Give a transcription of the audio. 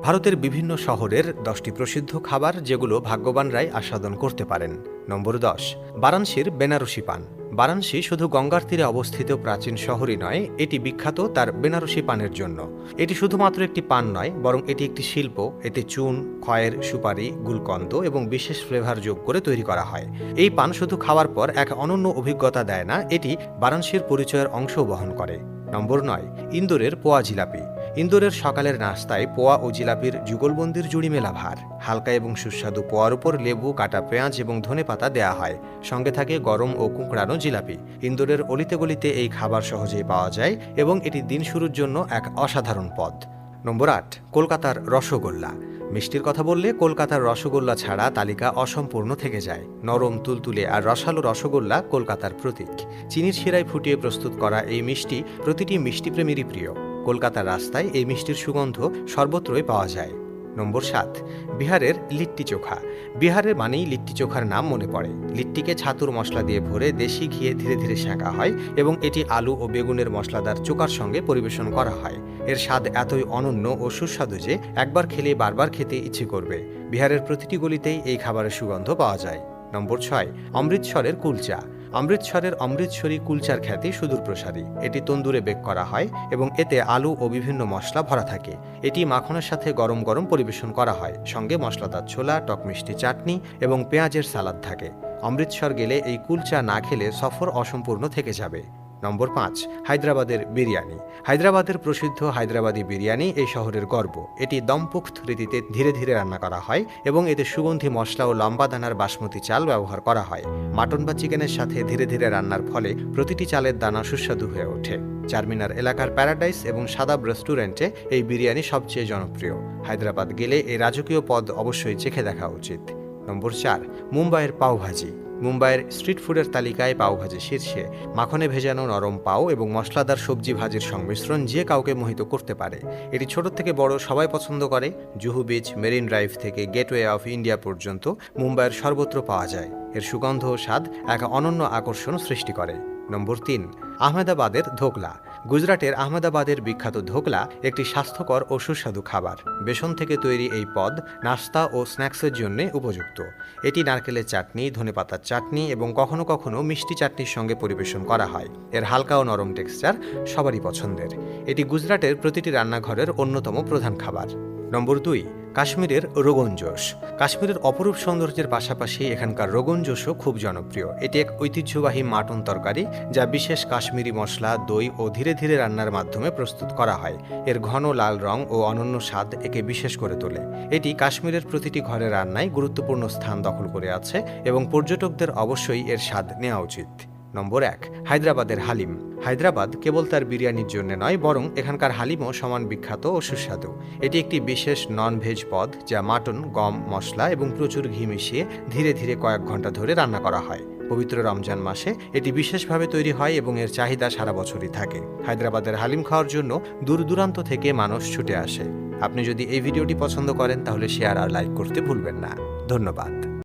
ভারতের বিভিন্ন শহরের 10টি প্রসিদ্ধ খাবার যেগুলো ভাগ্যবানরাই আস্বাদন করতে পারেন। নম্বর 10, বারাণসীর বেনারসি পান। বারাণসী শুধু গঙ্গার তীরে অবস্থিত প্রাচীন শহরই নয়, এটি বিখ্যাত তার বেনারসি পানের জন্য। এটি শুধুমাত্র একটি পান নয়, বরং এটি একটি শিল্প। এতে চুন, খয়ের, সুপারি, গুলকন্দ এবং বিশেষ ফ্লেভার যোগ করে তৈরি করা হয়। এই পান শুধু খাওয়ার পর এক অনন্য অভিজ্ঞতা দেয় না, এটি বারাণসীর পরিচয়ের অংশও বহন করে। নম্বর 9, ইন্দোরের পোয়া জিলাপি। ইন্দোরের সকালের নাস্তায় পোয়া ও জিলাপির যুগলবন্দির জুড়ি মেলা ভার। হালকা এবং সুস্বাদু পোয়ার উপর লেবু, কাটা পেঁয়াজ এবং ধনেপাতা দেয়া হয়। সঙ্গে থাকে গরম ও কুঁকড়ানো জিলাপি। ইন্দোরের অলিতে গলিতে এই খাবার সহজেই পাওয়া যায় এবং এটি দিন শুরুর জন্য এক অসাধারণ পদ। নম্বর 8, কলকাতার রসগোল্লা। মিষ্টির কথা বললে কলকাতার রসগোল্লা ছাড়া তালিকা অসম্পূর্ণ থেকে যায়। নরম, তুলতুলে আর রসালো রসগোল্লা কলকাতার প্রতীক। চিনির শিরায় ফুটিয়ে প্রস্তুত করা এই মিষ্টি প্রতিটি মিষ্টিপ্রেমীরই প্রিয়। কলকাতার রাস্তায় এই মিষ্টির সুগন্ধ সর্বত্রই পাওয়া যায়। নম্বর 7, বিহারের লিট্টি চোখা। বিহারের মানেই লিট্টি চোখার নাম মনে পড়ে। লিট্টিকে ছাতুর মশলা দিয়ে ভরে দেশি ঘিয়ে ধীরে ধীরে সেঁকা হয় এবং এটি আলু ও বেগুনের মশলাদার চোখার সঙ্গে পরিবেশন করা হয়। এর স্বাদ এতই অনন্য ও সুস্বাদু যে একবার খেলে বারবার খেতে ইচ্ছে করবে। বিহারের প্রতিটি গলিতেই এই খাবারের সুগন্ধ পাওয়া যায়। নম্বর 6, অমৃতসরের কুলচা। অমৃতসরের অমৃতসরী কুলচার খ্যাতি সুদূরপ্রসারী। এটি তন্দুরে বেক করা হয় এবং এতে আলু ও বিভিন্ন মশলা ভরা থাকে। এটি মাখনের সাথে গরম গরম পরিবেশন করা হয়। সঙ্গে মশলাদার ছোলা, টক মিষ্টি চাটনি এবং পেঁয়াজের সালাদ থাকে। অমৃতসর গেলে এই কুলচা না খেলে সফর অসম্পূর্ণ থেকে যাবে। নম্বর 5, হায়দ্রাবাদের বিরিয়ানি। হায়দ্রাবাদের প্রসিদ্ধ হায়দ্রাবাদি বিরিয়ানি এই শহরের গর্ব। এটি দমপুখ্ত রীতিতে ধীরে ধীরে রান্না করা হয় এবং এতে সুগন্ধি মশলা ও লম্বা দানার বাসমতি চাল ব্যবহার করা হয়। মাটন বা চিকেনের সাথে ধীরে ধীরে রান্নার ফলে প্রতিটি চালের দানা সুস্বাদু হয়ে ওঠে। চারমিনার এলাকার প্যারাডাইস এবং সাদাব রেস্টুরেন্টে এই বিরিয়ানি সবচেয়ে জনপ্রিয়। হায়দ্রাবাদ গেলে এই রাজকীয় পদ অবশ্যই চেখে দেখা উচিত। নম্বর 4, মুম্বাইয়ের পাওভাজি। মুম্বাইয়ের স্ট্রিট ফুডের তালিকায় পাওভাজি শীর্ষে। মাখনে ভেজানো নরম পাও এবং মশলাদার সবজি ভাজির সংমিশ্রণ যে কাউকে মোহিত করতে পারে। এটি ছোট থেকে বড় সবাই পছন্দ করে। জুহু বিচ, মেরিন ড্রাইভ থেকে গেটওয়ে অফ ইন্ডিয়া পর্যন্ত মুম্বাইয়ের সর্বত্র পাওয়া যায়। এর সুগন্ধ ও স্বাদ এক অনন্য আকর্ষণ সৃষ্টি করে। নম্বর 3, আহমেদাবাদের ধোকলা। গুজরাটের আহমেদাবাদের বিখ্যাত ধোকলা একটি স্বাস্থ্যকর ও সুস্বাদু খাবার। বেসন থেকে তৈরি এই পদ নাস্তা ও স্ন্যাক্সের জন্য উপযুক্ত। এটি নারকেলের চাটনি, ধনেপাতার চাটনি এবং কখনো কখনো মিষ্টি চাটনির সঙ্গে পরিবেশন করা হয়। এর হালকা ও নরম টেক্সচার সবারই পছন্দের। এটি গুজরাটের প্রতিটি রান্নাঘরের অন্যতম প্রধান খাবার। নম্বর 2, কাশ্মীরের রোগন জোশ। কাশ্মীরের অপরূপ সৌন্দর্যের পাশাপাশি এখানকার রোগন জোশও খুব জনপ্রিয়। এটি এক ঐতিহ্যবাহী মাটন তরকারি যা বিশেষ কাশ্মীরি মশলা, দই ও ধীরে ধীরে রান্নার মাধ্যমে প্রস্তুত করা হয়। এর ঘন লাল রং ও অনন্য স্বাদ একে বিশেষ করে তোলে। এটি কাশ্মীরের প্রতিটি ঘরের রান্নায় গুরুত্বপূর্ণ স্থান দখল করে আছে এবং পর্যটকদের অবশ্যই এর স্বাদ নেওয়া উচিত। নম্বর 1, হায়দ্রাবাদের হালিম। হায়দ্রাবাদ কেবল তার বিরিয়ানির জন্য নয়, বরং এখানকার হালিমও সমান বিখ্যাত ও সুস্বাদু। এটি একটি বিশেষ নন ভেজ পদ যা মাটন, গম, মশলা এবং প্রচুর ঘি মিশিয়ে ধীরে ধীরে কয়েক ঘন্টা ধরে রান্না করা হয়। পবিত্র রমজান মাসে এটি বিশেষভাবে তৈরি হয় এবং এর চাহিদা সারা বছরই থাকে। হায়দ্রাবাদের হালিম খাওয়ার জন্য দূর দূরান্ত থেকে মানুষ ছুটে আসে। আপনি যদি এই ভিডিওটি পছন্দ করেন তাহলে শেয়ার আর লাইক করতে ভুলবেন না। ধন্যবাদ।